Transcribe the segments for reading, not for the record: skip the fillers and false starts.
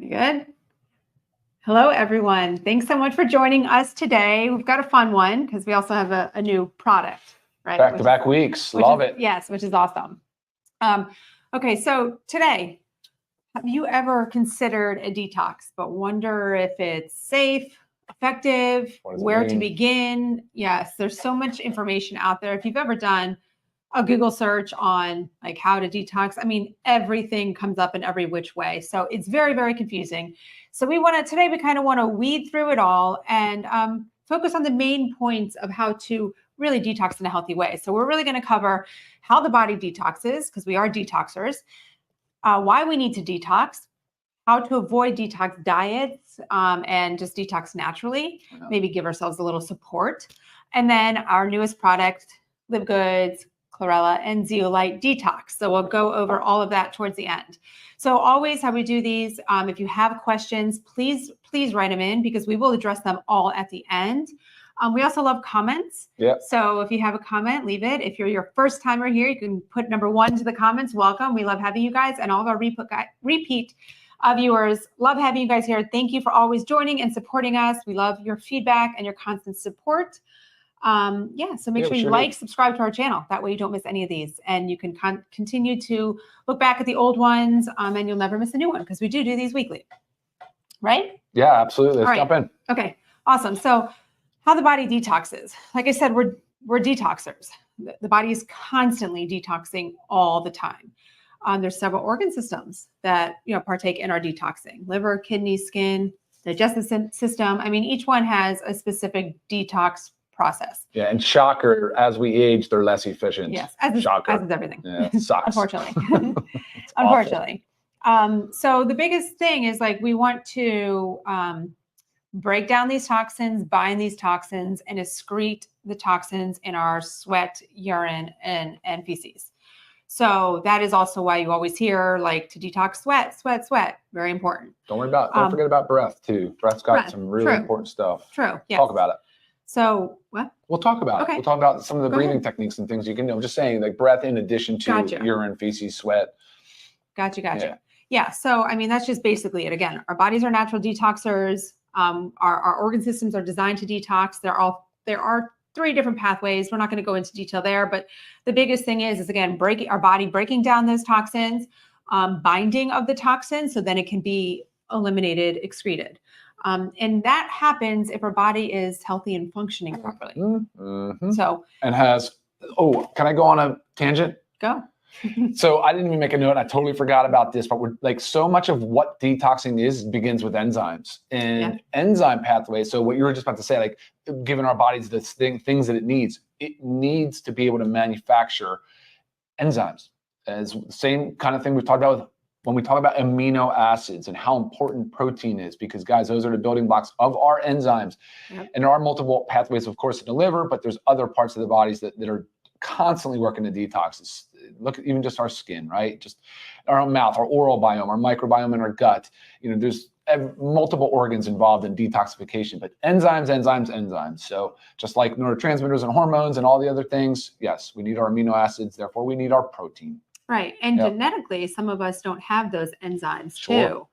Good. Hello, everyone. Thanks so much for joining us today. We've got a fun one because we also have a new product, right? Back-to-back weeks. Love it. Yes, which is awesome. Okay, so today, have you ever considered a detox but wonder if it's safe, effective, where to begin? Yes, there's so much information out there. If you've ever done a Google search on like how to detox, I mean, everything comes up in every which way. So it's very, very confusing. So today we kind of want to weed through it all and focus on the main points of how to really detox in a healthy way. So we're really going to cover how the body detoxes, because we are detoxers, why we need to detox, how to avoid detox diets and just detox naturally, maybe give ourselves a little support. And then our newest product, LiveGood's Chlorella and Zeolite Detox. So we'll go over all of that towards the end. So always how we do these, if you have questions, please write them in because we will address them all at the end. We also love comments. Yep. So if you have a comment, leave it. If you're your first timer here, you can put number 1 to the comments. Welcome. We love having you guys, and all of our repeat viewers. Love having you guys here. Thank you for always joining and supporting us. We love your feedback and your constant support. So make sure you like, subscribe to our channel. That way you don't miss any of these, and you can continue to look back at the old ones, and you'll never miss a new one because we do these weekly, right? Yeah, absolutely. Let's jump in. Okay, awesome. So how the body detoxes. Like I said, we're detoxers. The body is constantly detoxing all the time. There's several organ systems that partake in our detoxing: liver, kidney, skin, digestive system. I mean, each one has a specific detox process. Yeah, and shocker, as we age, they're less efficient. Yes, as is everything. Yeah, it sucks. Unfortunately. Unfortunately. So the biggest thing is we want to break down these toxins, bind these toxins, and excrete the toxins in our sweat, urine, and feces. So that is also why you always hear to detox sweat. Very important. Don't forget about breath too. Breath's got some really important stuff. True. Yes. Talk about it. So what? We'll talk about it. We'll talk about some of the breathing techniques and things you can do. I'm just saying, breath in addition to urine, feces, sweat. Gotcha. Yeah. So, I mean, that's just basically it. Again, our bodies are natural detoxers. Our organ systems are designed to detox. There are 3 different pathways. We're not going to go into detail there, but the biggest thing is again, our body breaking down those toxins, binding of the toxins, so then it can be eliminated, excreted. And that happens if our body is healthy and functioning properly. Mm-hmm. So, and can I go on a tangent? Go. So I didn't even make a note. I totally forgot about this, but we're so much of what detoxing begins with enzymes and enzyme pathways. So what you were just about to say, giving our bodies the things that it needs to be able to manufacture enzymes. As the same kind of thing we've talked about when we talk about amino acids and how important protein is, because guys, those are the building blocks of our enzymes. Yep. And there are multiple pathways, of course, in the liver, but there's other parts of the bodies that are constantly working to detox. Look at even just our skin, right? Just our own mouth, our oral biome, our microbiome in our gut. There's multiple organs involved in detoxification, but enzymes. So just like neurotransmitters and hormones and all the other things, yes, we need our amino acids. Therefore, we need our protein. Right. And genetically, some of us don't have those enzymes too.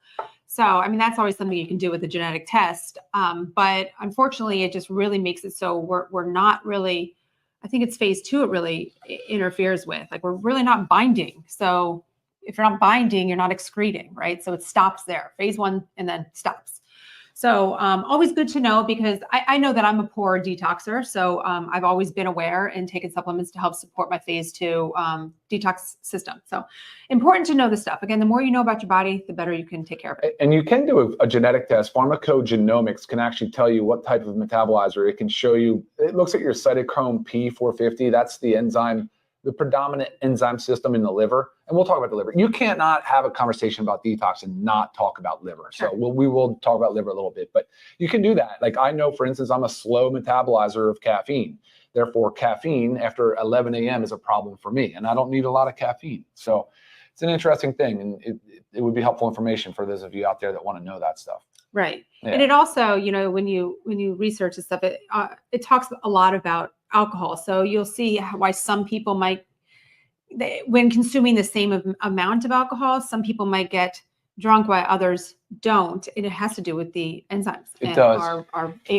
So, I mean, that's always something you can do with a genetic test. But unfortunately, it just really makes it so we're not really, I think it's phase 2 it really interferes with. We're really not binding. So if you're not binding, you're not excreting, right? So it stops there, phase 1, and then stops. So always good to know, because I know that I'm a poor detoxer. So I've always been aware and taken supplements to help support my phase 2 detox system. So important to know this stuff. Again, the more you know about your body, the better you can take care of it. And you can do a genetic test. Pharmacogenomics can actually tell you what type of metabolizer. It can show you, it looks at your cytochrome P450. That's the enzyme, the predominant enzyme system in the liver. And we'll talk about the liver. You cannot have a conversation about detox and not talk about liver. Sure. So we will talk about liver a little bit, but you can do that. I know, for instance, I'm a slow metabolizer of caffeine. Therefore, caffeine after 11 a.m. is a problem for me, and I don't need a lot of caffeine. So it's an interesting thing, and it would be helpful information for those of you out there that want to know that stuff. Right. Yeah. And it also, when you research this stuff, it talks a lot about alcohol. So you'll see why some people might, when consuming the same amount of alcohol, some people might get drunk while others don't, and it has to do with the enzymes It and does.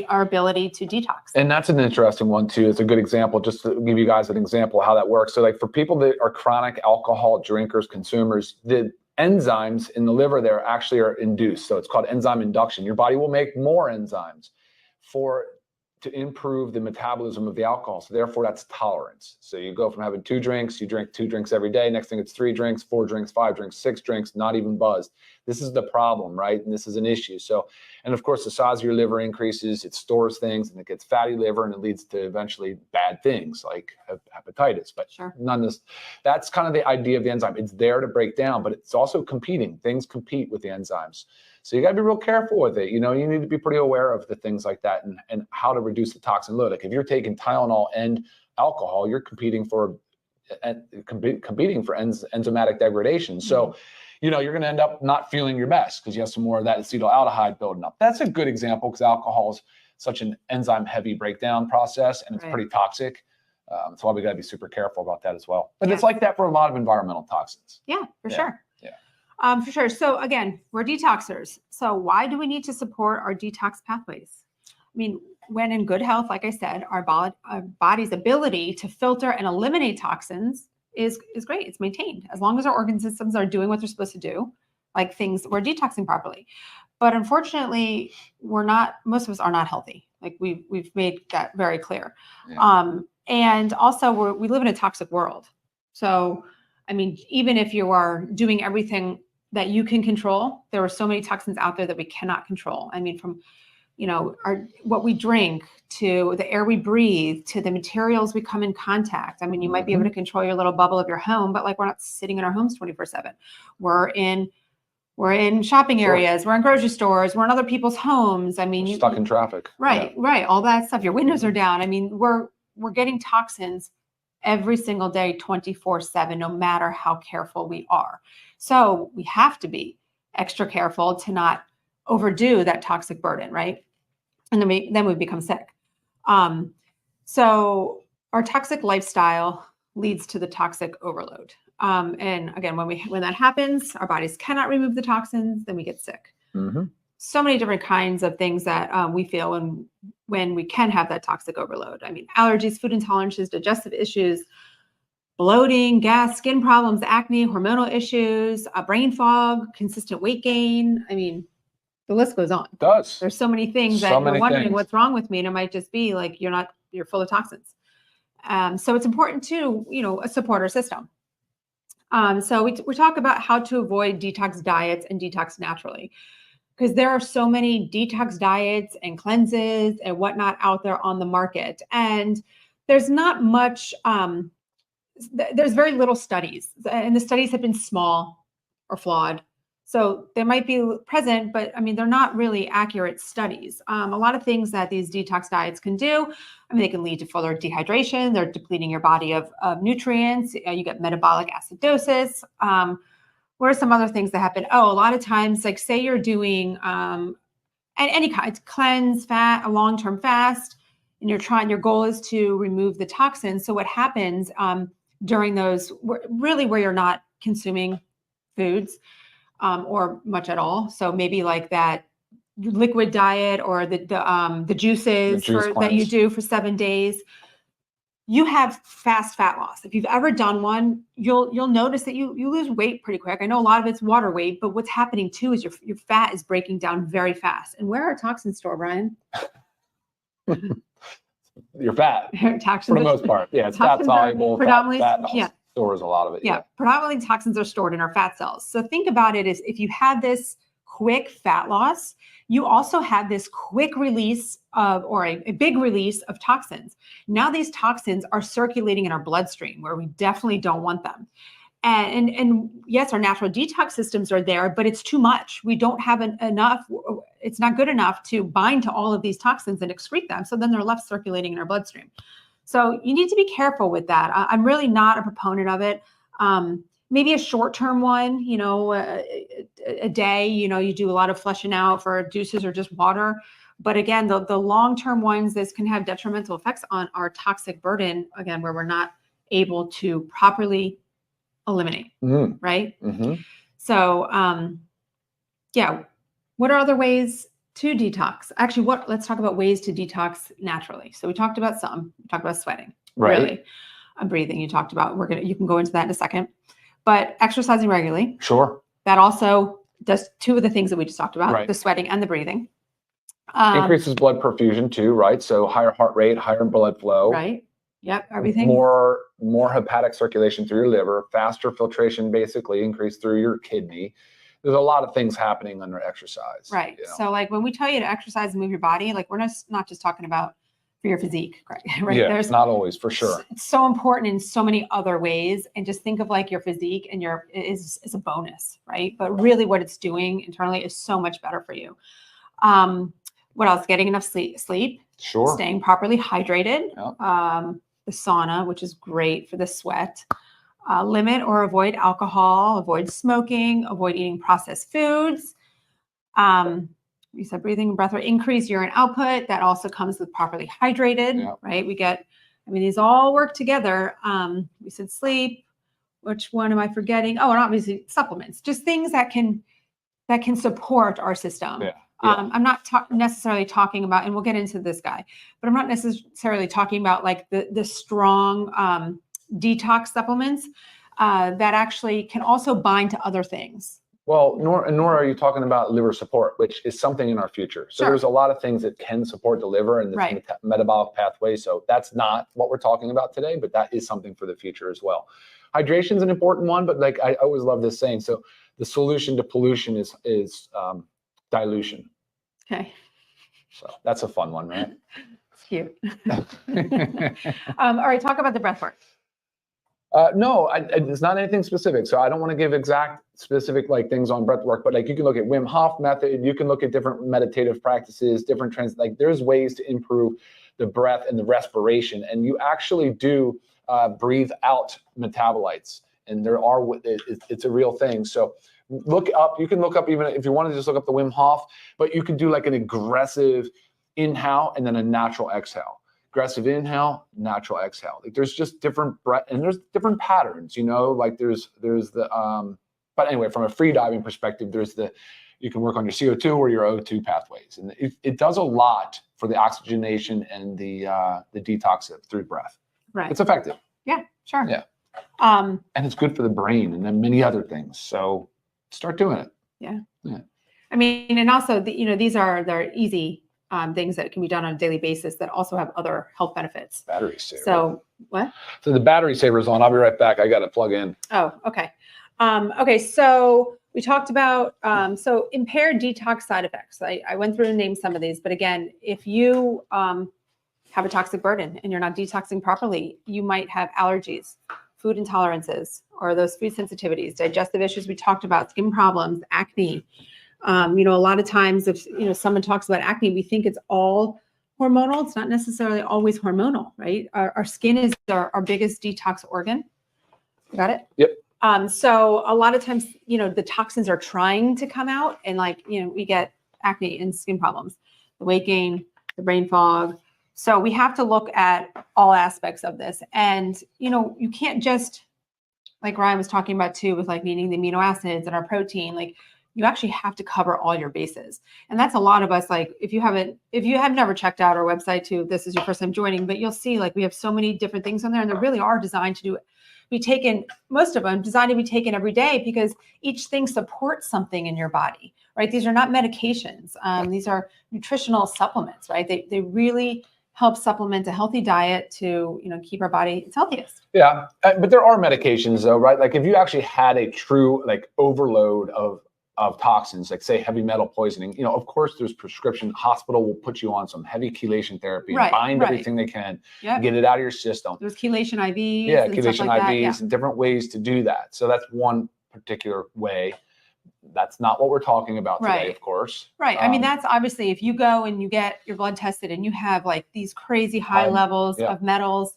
our ability to detox. And that's an interesting one too. It's a good example, just to give you guys an example of how that works. So like for people that are chronic alcohol drinkers, consumers, the enzymes in the liver there actually are induced. So it's called enzyme induction. Your body will make more enzymes to improve the metabolism of the alcohol. So therefore that's tolerance. So you go from having 2 drinks, you drink 2 drinks every day. Next thing it's 3 drinks, 4 drinks, 5 drinks, 6 drinks, not even buzzed. This is the problem, right? And this is an issue. So, and of course the size of your liver increases, it stores things and it gets fatty liver and it leads to eventually bad things like hepatitis. But Sure. that's kind of the idea of the enzyme. It's there to break down, but it's also competing. Things compete with the enzymes. So you got to be real careful with it. You know, you need to be pretty aware of the things like that and how to reduce the toxin load. Like if you're taking Tylenol and alcohol, you're competing for enzymatic degradation. So, you know, you're going to end up not feeling your best because you have some more of that acetaldehyde building up. That's a good example because alcohol is such an enzyme heavy breakdown process and it's pretty toxic. That's why we got to be super careful about that as well. But it's like that for a lot of environmental toxins. Yeah, for sure. Yeah. For sure. So again, we're detoxers. So why do we need to support our detox pathways? I mean, when in good health, like I said, our body's ability to filter and eliminate toxins is great. It's maintained as long as our organ systems are doing what they're supposed to do, like we're detoxing properly. But unfortunately, most of us are not healthy. Like we've made that very clear. Yeah. And also we live in a toxic world. So, I mean, even if you are doing everything that you can control, there are so many toxins out there that we cannot control. I mean, from, you know, what we drink to the air we breathe to the materials we come in contact. I mean, you might be able to control your little bubble of your home, but like we're not sitting in our homes 24/7. We're in shopping areas, we're in grocery stores, we're in other people's homes. I mean, you're stuck in traffic. Right, right. All that stuff. Your windows are down. I mean, we're getting toxins every single day, 24/7, no matter how careful we are. So we have to be extra careful to not overdo that toxic burden, right? And then we become sick. So our toxic lifestyle leads to the toxic overload. And again, when that happens, our bodies cannot remove the toxins, then we get sick. So many different kinds of things that we feel when we can have that toxic overload. I mean, allergies, food intolerances, digestive issues, bloating, gas, skin problems, acne, hormonal issues, brain fog, consistent weight gain. I mean, the list goes on. It does. There's so many things that you're wondering what's wrong with me. And it might just be like, you're full of toxins. So it's important to, support our system. So we talk about how to avoid detox diets and detox naturally, because there are so many detox diets and cleanses and whatnot out there on the market. And there's not much, there's very little studies, and the studies have been small or flawed. So they might be present, but I mean, they're not really accurate studies. A lot of things that these detox diets can do, I mean, they can lead to further dehydration. They're depleting your body of nutrients. You get metabolic acidosis. What are some other things that happen? Oh, a lot of times, like say you're doing any kind, cleanse, fat, a long-term fast, and your goal is to remove the toxins. So what happens during those, really where you're not consuming foods, or much at all. So maybe like that liquid diet or the juices that you do for 7 days. You have fast fat loss. If you've ever done one, you'll notice that you lose weight pretty quick. I know a lot of it's water weight, but what's happening too is your fat is breaking down very fast. And where are toxins stored, Brian? Your fat, toxins for the most part. Yeah, it's fat soluble. Predominantly, fat stores a lot of it. Yeah, predominantly toxins are stored in our fat cells. So think about it as if you have this quick fat loss, you also have this quick release or a big release of toxins. Now these toxins are circulating in our bloodstream where we definitely don't want them. And yes, our natural detox systems are there, but it's too much. We don't have enough. It's not good enough to bind to all of these toxins and excrete them. So then they're left circulating in our bloodstream. So you need to be careful with that. I'm really not a proponent of it. Maybe a short-term one, a day, you do a lot of flushing out for juices or just water. But again, the long-term ones, this can have detrimental effects on our toxic burden, again, where we're not able to properly eliminate, right? Mm-hmm. So yeah, what are other ways to detox? Actually, let's talk about ways to detox naturally. So we talked about we talked about sweating, Right. really. Breathing, you talked about. You can go into that in a second. But exercising regularly. Sure. That also does two of the things that we just talked about, Right. the sweating and the breathing. Increases blood perfusion too, right? So higher heart rate, higher blood flow. Right. Yep. Everything. More hepatic circulation through your liver, faster filtration, basically increase through your kidney. There's a lot of things happening under exercise. Right. You know? So like when we tell you to exercise and move your body, like we're not just talking about for your physique, right? Yeah, There's not always, for sure. It's so important in so many other ways. And just think of like your physique and is a bonus, right? But really what it's doing internally is so much better for you. What else? Getting enough sleep. Sure. Staying properly hydrated. Yep. The sauna, which is great for the sweat. Limit or avoid alcohol, avoid smoking, avoid eating processed foods. You said breathing and breath work, increase urine output. That also comes with properly hydrated, Yep. right? These all work together. We said sleep. Which one am I forgetting? Oh, and obviously supplements, just things that can support our system. Yeah. I'm not necessarily talking about, and we'll get into this guy, but I'm not necessarily talking about like the strong detox supplements that actually can also bind to other things. Well, nor are you talking about liver support, which is something in our future. So there's a lot of things that can support the liver and the metabolic pathway. So that's not what we're talking about today, but that is something for the future as well. Hydration is an important one, but like I always love this saying. So the solution to pollution is dilution. Okay. So that's a fun one, right? It's cute. All right, talk about the breath work. No, it's not anything specific. So I don't want to give exact specific like things on breath work, but like you can look at Wim Hof method, you can look at different meditative practices, different trends. Like there's ways to improve the breath and the respiration, and you actually do breathe out metabolites, and it's a real thing. So you can look up, even if you want to just look up the Wim Hof, but you can do like an aggressive inhale and then a natural exhale. Aggressive inhale, natural exhale. Like there's just different breath, and there's different patterns, like there's the but anyway, from a free diving perspective, you can work on your CO2 or your O2 pathways, and it does a lot for the oxygenation and the detox through breath. Right. It's effective. Yeah, sure. Yeah. And it's good for the brain and then many other things. So start doing it. Yeah. Yeah. I mean, and also they're easy things that can be done on a daily basis that also have other health benefits. Battery saver. So what? So the battery saver is on. I'll be right back. I got to plug in. Oh, okay. Okay. So we talked about so impaired detox side effects. I went through and named some of these, but again, if you have a toxic burden and you're not detoxing properly, you might have allergies, food intolerances, or those food sensitivities, digestive issues we talked about, skin problems, acne. A lot of times if, someone talks about acne, we think it's all hormonal. It's not necessarily always hormonal, right? Our skin is our biggest detox organ. Got it? Yep. So a lot of times, the toxins are trying to come out and we get acne and skin problems, the weight gain, the brain fog. So we have to look at all aspects of this. And, you can't just, like Ryan was talking about too, with like needing the amino acids and our protein, like you actually have to cover all your bases. And that's a lot of us, like if you have never checked out our website too, this is your first time joining, but you'll see like we have so many different things on there, and they really are designed to most of them designed to be taken every day, because each thing supports something in your body, right? These are not medications. These are nutritional supplements, right? They really help supplement a healthy diet to, keep our body its healthiest. Yeah. But there are medications though, right? Like if you actually had a true like overload of toxins, like say heavy metal poisoning, of course there's prescription. Hospital will put you on some heavy chelation therapy and bind everything they can, get it out of your system. There's chelation IVs. Yeah, chelation IVs and different ways to do that. So that's one particular way. That's not what we're talking about today, of course. Right. I mean, that's obviously if you go and you get your blood tested and you have like these crazy high levels of metals,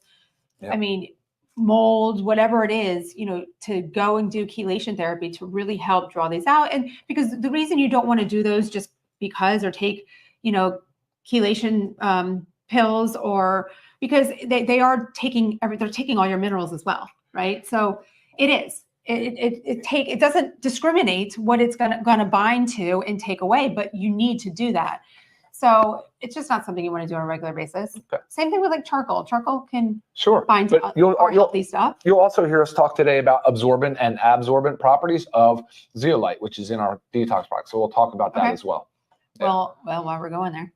I mean, mold, whatever it is, to go and do chelation therapy to really help draw these out. And because the reason you don't want to do those just because, or take, chelation pills, or because they're taking all your minerals as well, right? So it is. it doesn't discriminate what it's gonna bind to and take away, but you need to do that. So it's just not something you want to do on a regular basis. Okay. Same thing with like charcoal. Charcoal can but bind to healthy stuff. You'll also hear us talk today about absorbent and absorbent properties of zeolite, which is in our detox product. So we'll talk about that as well. Yeah. Well, while we're going there.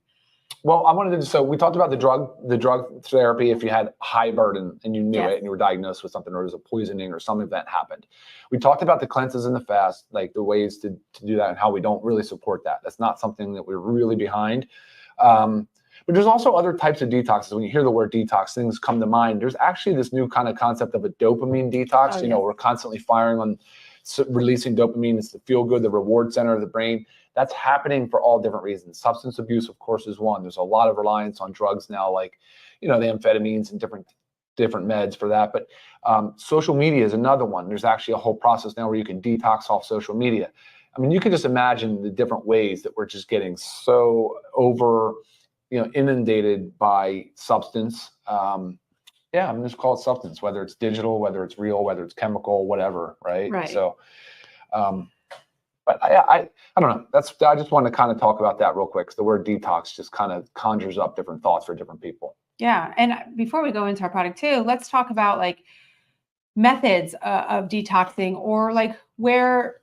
Well, I wanted to, so we talked about the drug therapy if you had high burden and you knew it and you were diagnosed with something, or there's a poisoning or some event happened. We talked about the cleanses and the fast, like the ways to do that and how we don't really support that. That's not something that we're really behind. But there's also other types of detoxes. When you hear the word detox, things come to mind. There's actually this new kind of concept of a dopamine detox. You know, we're constantly firing on releasing dopamine. It's the feel good, the reward center of the brain. That's happening for all different reasons. Substance abuse, of course, is one. There's a lot of reliance on drugs now, like, you know, the amphetamines and different meds for that. But social media is another one. There's actually a whole process now where you can detox off social media. I mean, you can just imagine the different ways that we're just getting so inundated by substance. I'm just call it substance, whether it's digital, whether it's real, whether it's chemical, whatever, right? Right. So, but I don't know. I just want to kind of talk about that real quick, because the word detox just kind of conjures up different thoughts for different people. Yeah, and before we go into our product too, let's talk about like methods of detoxing, or like where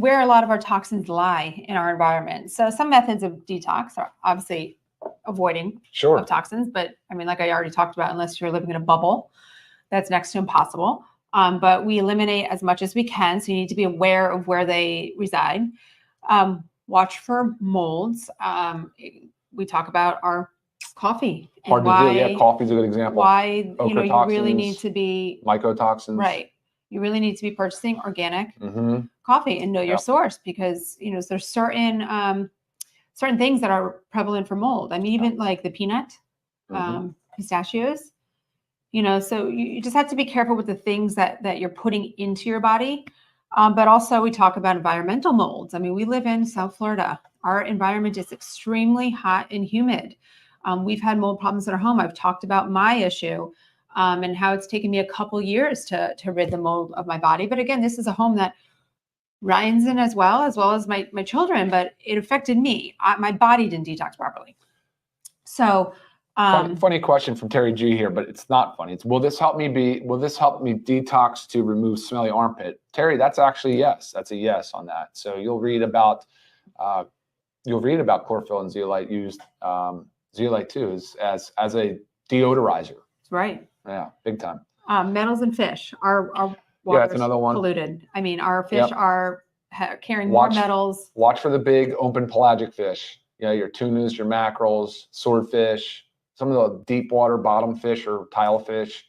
a lot of our toxins lie in our environment. So some methods of detox are obviously avoiding of toxins, but I mean, like I already talked about, unless you're living in a bubble, that's next to impossible. But we eliminate as much as we can. So you need to be aware of where they reside. Watch for molds. We talk about our coffee. Hard to do. Yeah, coffee's a good example. Why you really need to be mycotoxins. Right. You really need to be purchasing organic coffee and know your source, because there's certain things that are prevalent for mold. I mean, even like the peanut, pistachios. So you just have to be careful with the things that you're putting into your body. But also we talk about environmental molds. I mean, we live in South Florida. Our environment is extremely hot and humid. We've had mold problems at our home. I've talked about my issue and how it's taken me a couple years to rid the mold of my body. But again, this is a home that Ryan's in as well as my children, but it affected me. My body didn't detox properly. So funny question from Terry G here, but it's not funny. It's will this help me detox to remove smelly armpit? Terry, that's actually yes. That's a yes on that. So you'll read about chlorophyll and zeolite used zeolite too as a deodorizer. Right. Yeah, big time. Metals and fish are that's another one. Polluted. I mean, our fish are carrying more metals. Watch for the big open pelagic fish. Your tunas, your mackerels, swordfish, some of the deep water bottom fish or tile fish.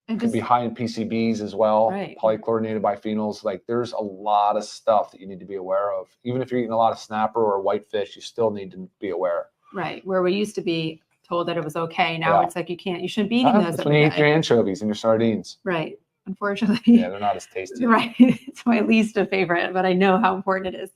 It could be high in PCBs as well, polychlorinated biphenyls. Like there's a lot of stuff that you need to be aware of. Even if you're eating a lot of snapper or whitefish, you still need to be aware. Right. Where we used to be told that it was okay. Now it's like you shouldn't be eating those. That's when you eat your anchovies and your sardines. Right. Unfortunately. Yeah, they're not as tasty. Right. It's my least favorite, but I know how important it is.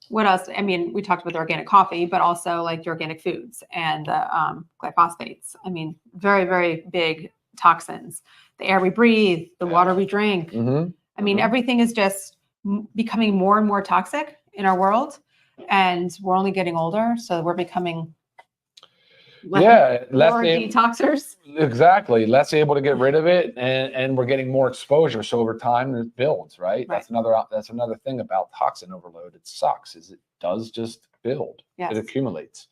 What else? I mean, we talked about the organic coffee, but also like the organic foods and the glyphosates. I mean, very, very big toxins. The air we breathe, the water we drink. I mean, everything is just becoming more and more toxic in our world, and we're only getting older, so we're becoming less detoxers. Exactly, less able to get rid of it, and we're getting more exposure. So over time, it builds. Right. That's another thing about toxin overload. It sucks. Is it does just build. It accumulates.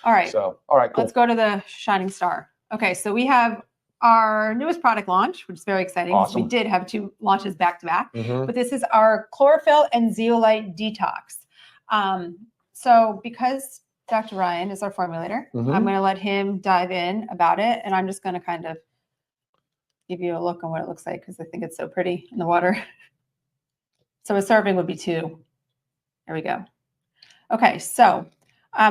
All right. So all right, cool. Let's go to the shining star. Okay, so we have our newest product launch, which is very exciting. Awesome. We did have 2 launches back to back, but this is our chlorophyll and zeolite detox. So because Dr. Ryan is our formulator, I'm going to let him dive in about it, and I'm just going to kind of give you a look on what it looks like, because I think it's so pretty in the water. So a serving would be 2. There we go. Okay, so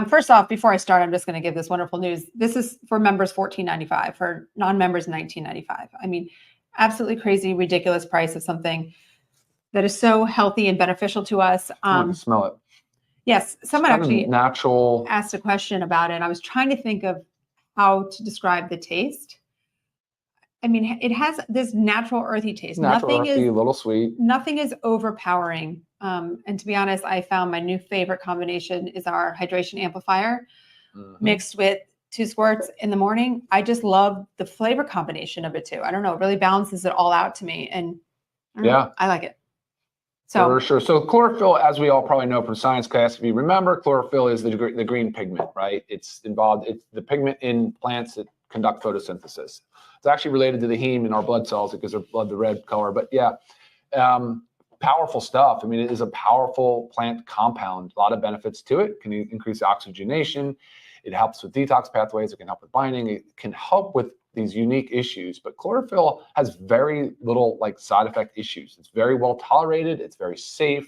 first off, before I start, I'm just going to give this wonderful news. This is for members $14.95, for non-members $19.95. I mean, absolutely crazy, ridiculous price of something that is so healthy and beneficial to us. I can smell it. Yes, someone actually natural asked a question about it. I was trying to think of how to describe the taste. I mean, it has this natural earthy taste. Natural, Nothing earthy, is a little sweet. Nothing is overpowering. And to be honest, I found my new favorite combination is our hydration amplifier mixed with 2 squirts in the morning. I just love the flavor combination of it too. I don't know, it really balances it all out to me. And I like it. So for sure. So chlorophyll, as we all probably know from science class, if you remember, chlorophyll is the green pigment, right? It's the pigment in plants that conduct photosynthesis. It's actually related to the heme in our blood cells. It gives our blood the red color. But yeah, powerful stuff. I mean, it is a powerful plant compound. A lot of benefits to it. It can increase oxygenation. It helps with detox pathways. It can help with binding. It can help with these unique issues. But chlorophyll has very little side effect issues. It's very well tolerated. It's very safe.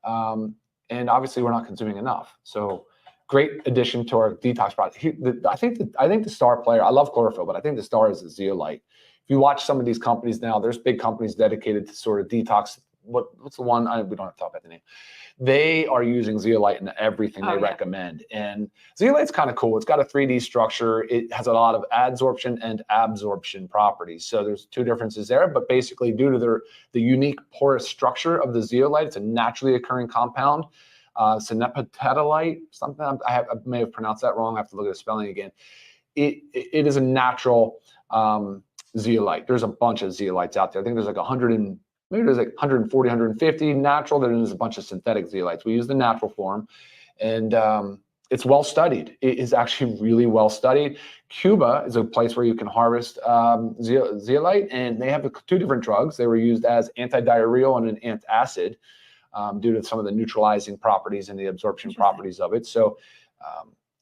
And obviously, we're not consuming enough. So great addition to our detox product. I think the star player, I love chlorophyll, but I think the star is the zeolite. If you watch some of these companies now, there's big companies dedicated to sort of detox. What's the one? We don't have to talk about the name. They are using zeolite in everything they recommend. And zeolite's kind of cool. It's got a 3D structure. It has a lot of adsorption and absorption properties. So there's 2 differences there, but basically due to the unique porous structure of the zeolite, it's a naturally occurring compound. Syneptatalite, something I may have pronounced that wrong. I have to look at the spelling again. It is a natural zeolite. There's a bunch of zeolites out there. I think there's 100 maybe there's 140, 150 natural. Then there's a bunch of synthetic zeolites. We use the natural form, and it's well studied. It is actually really well studied. Cuba is a place where you can harvest zeolite, and they have 2 different drugs. They were used as antidiarrheal and an antacid due to some of the neutralizing properties and the absorption properties of it. So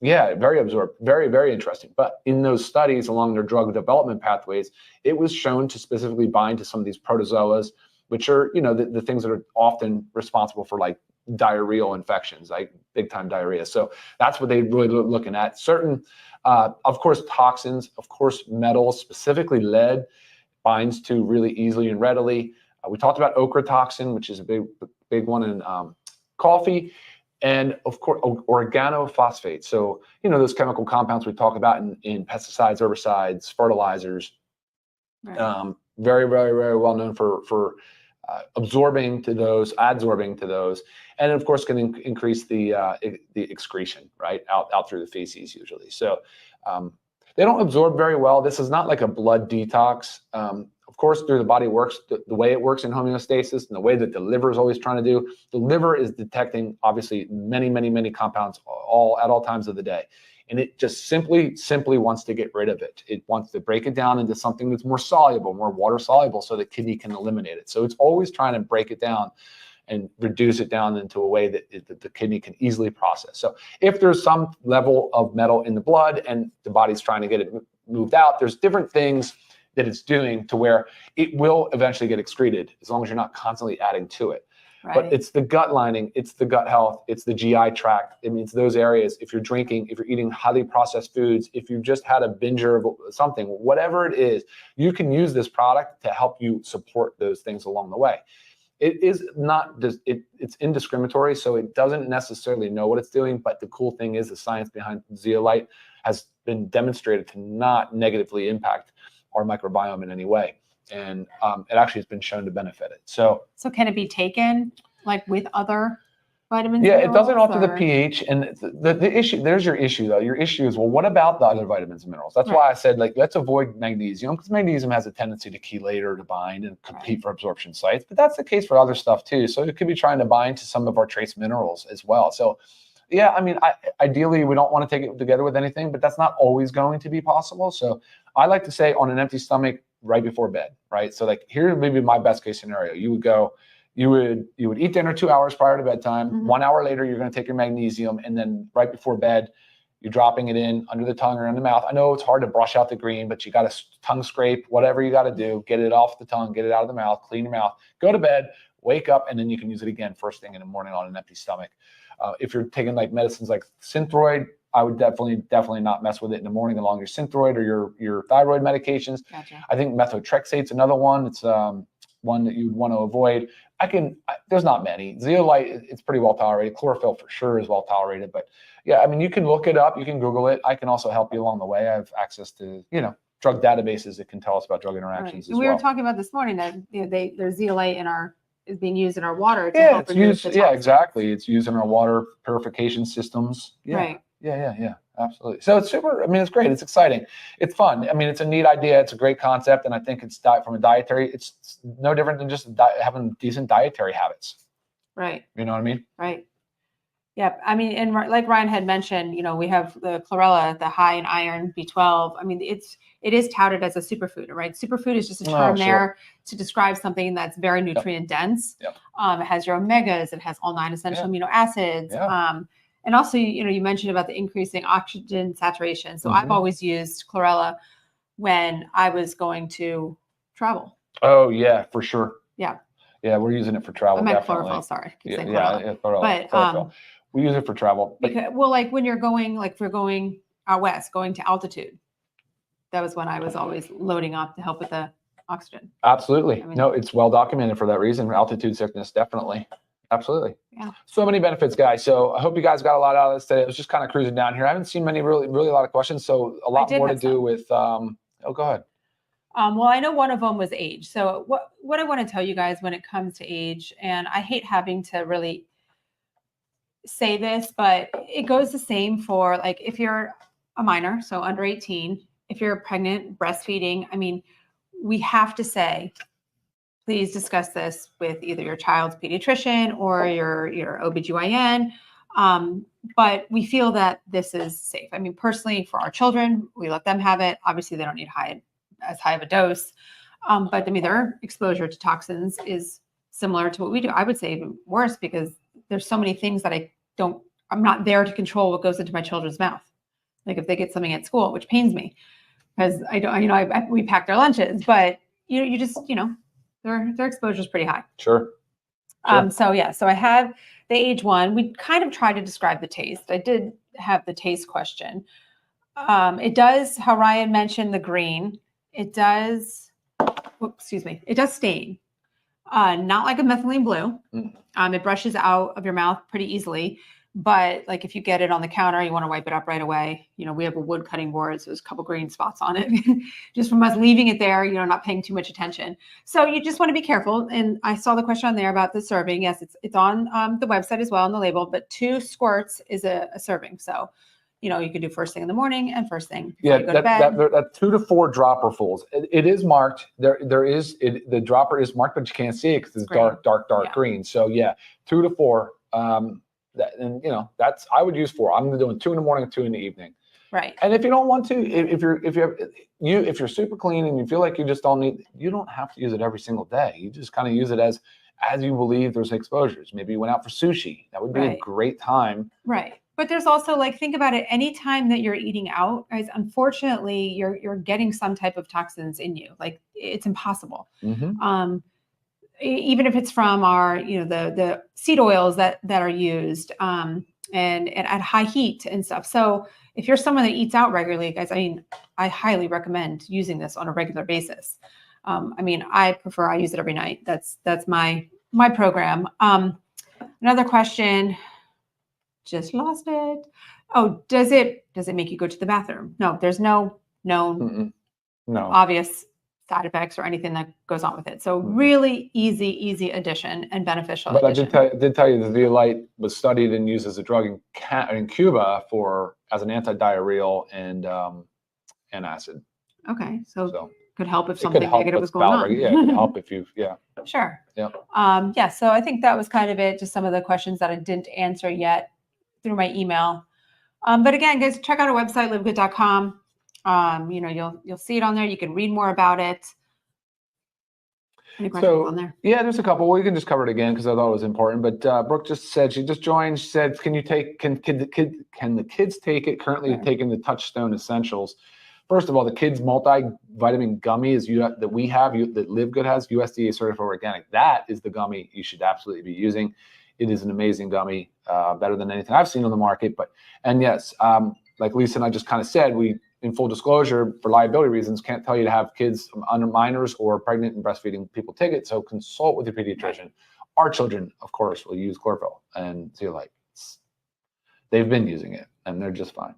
yeah, very very interesting. But in those studies along their drug development pathways, it was shown to specifically bind to some of these protozoas, which are, the things that are often responsible for diarrheal infections, like big time diarrhea. So that's what they really looking at. Certain, of course, toxins, of course, metals, specifically lead, binds to really easily and readily. We talked about okra toxin, which is a big one in coffee. And of course, organophosphate. So, those chemical compounds we talk about in pesticides, herbicides, fertilizers, right. Very, very, very well known for adsorbing to those, and of course can increase the excretion, right, out through the feces usually. So they don't absorb very well. This is not like a blood detox. Of course, through the body works, the way it works in homeostasis and the way that the liver is always trying to do. The liver is detecting obviously many, many, many compounds at all times of the day. And it just simply wants to get rid of it. It wants to break it down into something that's more soluble, more water soluble, so the kidney can eliminate it. So it's always trying to break it down and reduce it down into a way that the kidney can easily process. So if there's some level of metal in the blood and the body's trying to get it moved out, there's different things that it's doing to where it will eventually get excreted as long as you're not constantly adding to it. Right. But it's the gut lining, it's the gut health, it's the GI tract. It means those areas. If you're drinking, if you're eating highly processed foods, if you've just had a binger of something, whatever it is, you can use this product to help you support those things along the way. It is not just, it's indiscriminatory, so it doesn't necessarily know what it's doing. But the cool thing is the science behind zeolite has been demonstrated to not negatively impact our microbiome in any way. And it actually has been shown to benefit it. So can it be taken with other vitamins? Yeah, it doesn't alter the pH. And the issue, there's your issue though. Your issue is, well, what about the other vitamins and minerals? That's why I said, let's avoid magnesium, because magnesium has a tendency to chelate or to bind and compete for absorption sites. But that's the case for other stuff too. So it could be trying to bind to some of our trace minerals as well. So yeah, I mean, ideally we don't want to take it together with anything, but that's not always going to be possible. So I like to say on an empty stomach, right before bed, right? So here would be my best case scenario. You would eat dinner 2 hours prior to bedtime. Mm-hmm. 1 hour later, you're going to take your magnesium, and then right before bed, you're dropping it in under the tongue or in the mouth. I know it's hard to brush out the green, but you got to tongue scrape, whatever you got to do, get it off the tongue, get it out of the mouth, clean your mouth, go to bed, wake up, and then you can use it again first thing in the morning on an empty stomach. If you're taking medicines like Synthroid, I would definitely not mess with it in the morning along your Synthroid or your thyroid medications. Gotcha. I think methotrexate's another one. It's one that you'd want to avoid. There's not many. Zeolite, it's pretty well tolerated. Chlorophyll for sure is well tolerated. But yeah, I mean, you can look it up. You can Google it. I can also help you along the way. I have access to, drug databases that can tell us about drug Right. interactions And as we well. were talking about this morning that there's zeolite is being used in our water to Yeah, help it's remove used. the Yeah, toxins. exactly. It's used in our water purification systems. Yeah. Right. Yeah. Absolutely. So it's super. I mean, it's great. It's exciting. It's fun. I mean, it's a neat idea. It's a great concept, and I think it's from a dietary. It's no different than just having decent dietary habits. Right. You know what I mean? Right. Yep. I mean, and like Ryan had mentioned, we have the chlorella, the high in iron, B12. I mean, it is touted as a superfood, right? Superfood is just a term there to describe something that's very nutrient dense. Yep. It has your omegas, it has all 9 essential amino acids. Yeah. And also, you mentioned about the increasing oxygen saturation. So I've always used chlorella when I was going to travel. Oh yeah, for sure. Yeah. Yeah, we're using it for travel. I meant definitely. chlorophyll. Sorry, I keep saying chlorella. But we use it for travel. Because, well, like when you're going, like if we're going out west, going to altitude, that was when I was always loading up to help with the oxygen. Absolutely. I mean, no, it's well documented for that reason. Altitude sickness, definitely. Absolutely. Yeah. So many benefits, guys. So I hope you guys got a lot out of this today. I was just kind of cruising down here. I haven't seen many really a lot of questions. So a lot more to do with, go ahead. Well, I know one of them was age. So what I want to tell you guys when it comes to age, and I hate having to really say this, but it goes the same for like if you're a minor, so under 18, if you're pregnant, breastfeeding, I mean, we have to say, please discuss this with either your child's pediatrician or your OBGYN. But we feel that this is safe. I mean, personally, for our children, we let them have it. Obviously, they don't need as high of a dose. But I mean, their exposure to toxins is similar to what we do. I would say even worse because there's so many things that I'm not there to control what goes into my children's mouth. Like if they get something at school, which pains me because we pack their lunches, but you just, their exposure is pretty high. Sure. So I have the age one. We kind of try to describe the taste. I did have the taste question. It does, how Ryan mentioned the green, it does stain. Not like a methylene blue. It brushes out of your mouth pretty easily. But like if you get it on the counter, you want to wipe it up right away. We have a wood cutting board, so there's a couple green spots on it just from us leaving it there, not paying too much attention. So you just want to be careful. And I saw the question on there about the serving. Yes, it's on the website as well on the label, but 2 squirts is a serving. So, you can do first thing in the morning and first thing before you go to bed. That 2 to 4 dropperfuls. It is marked. The dropper is marked, but you can't see it because it's green. dark green. So yeah, 2 to 4. I would use 4. I'm doing 2 in the morning and 2 in the evening. Right. And if you don't want to, if you're super clean and you feel like you just you don't have to use it every single day. You just kind of use it as you believe there's exposures. Maybe you went out for sushi. That would be a great time. Right. But there's also think about it, any time that you're eating out, guys, unfortunately, you're getting some type of toxins in you. Like it's impossible. Mm-hmm. Even if it's from our, the seed oils that are used and at high heat and stuff. So if you're someone that eats out regularly, guys, I highly recommend using this on a regular basis. I use it every night. That's my program. Another question, just lost it. Oh, does it make you go to the bathroom? No, there's no known obvious side effects or anything that goes on with it. So really easy addition and beneficial. But addition. I did tell you the Zeolite was studied and used as a drug in Cuba as an anti-diarrheal and acid. Okay, so could help if something help negative was going on. Yeah, it could help if you, Sure. Yeah. So I think that was kind of it. Just some of the questions that I didn't answer yet through my email. But again, guys, check out our website, livegood.com. You'll see it on there. You can read more about it. Any questions on there? Yeah, there's a couple. We can just cover it again because I thought it was important. But Brooke just said she just joined. She said, "Can the kids take it? Currently taking the Touchstone Essentials. First of all, the kids multivitamin gummy that we have that LiveGood has, USDA certified organic. That is the gummy you should absolutely be using. It is an amazing gummy, better than anything I've seen on the market. Yes, like Lisa and I just kind of said, we, in full disclosure, for liability reasons, can't tell you to have kids under minors or pregnant and breastfeeding people take it. So consult with your pediatrician. Our children, of course, will use Chlorophyll and Zeolite. They've been using it and they're just fine.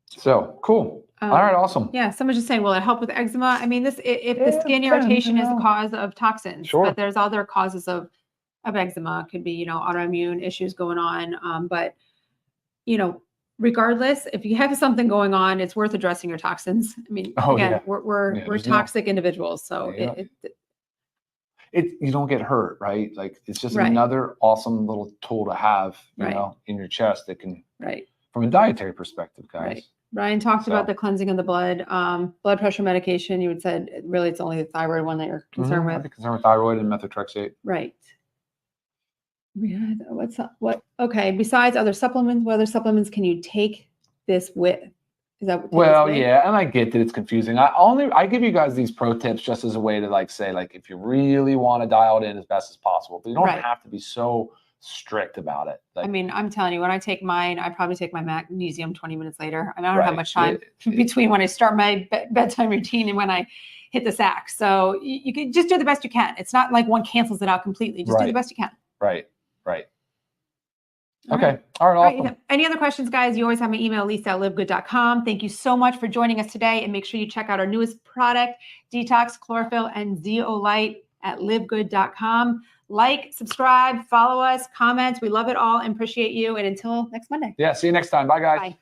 So cool. All right, awesome. Yeah, someone's just saying, will it help with eczema? I mean, if the skin irritation is the cause of toxins, Sure. but there's other causes of eczema. It could be, autoimmune issues going on. But, regardless, if you have something going on, it's worth addressing your toxins. I mean, we're toxic individuals, so you don't get hurt, right? Like it's just another awesome little tool to have, you know, in your chest that can, from a dietary perspective, guys. Right. Ryan talked about the cleansing of the blood, blood pressure medication. You had said really it's only the thyroid one that you're concerned with. I'm concerned with thyroid and methotrexate. Right. Okay. Besides other supplements, what other supplements can you take this with? Is that yeah, and I get that it's confusing. I give you guys these pro tips just as a way to say if you really want to dial it in as best as possible, but you don't have to be so strict about it. I mean, I'm telling you, when I take mine, I probably take my magnesium 20 minutes later. I don't have much time between when I start my bedtime routine and when I hit the sack. So you can just do the best you can. It's not like one cancels it out completely. Just do the best you can. Right. Okay. All right. Awesome. Any other questions, guys? You always have my email, lisa@livegood.com. Thank you so much for joining us today. And make sure you check out our newest product, Detox, Chlorophyll, and Zeolite at livegood.com. Like, subscribe, follow us, comments. We love it all and appreciate you. And until next Monday. Yeah. See you next time. Bye, guys. Bye.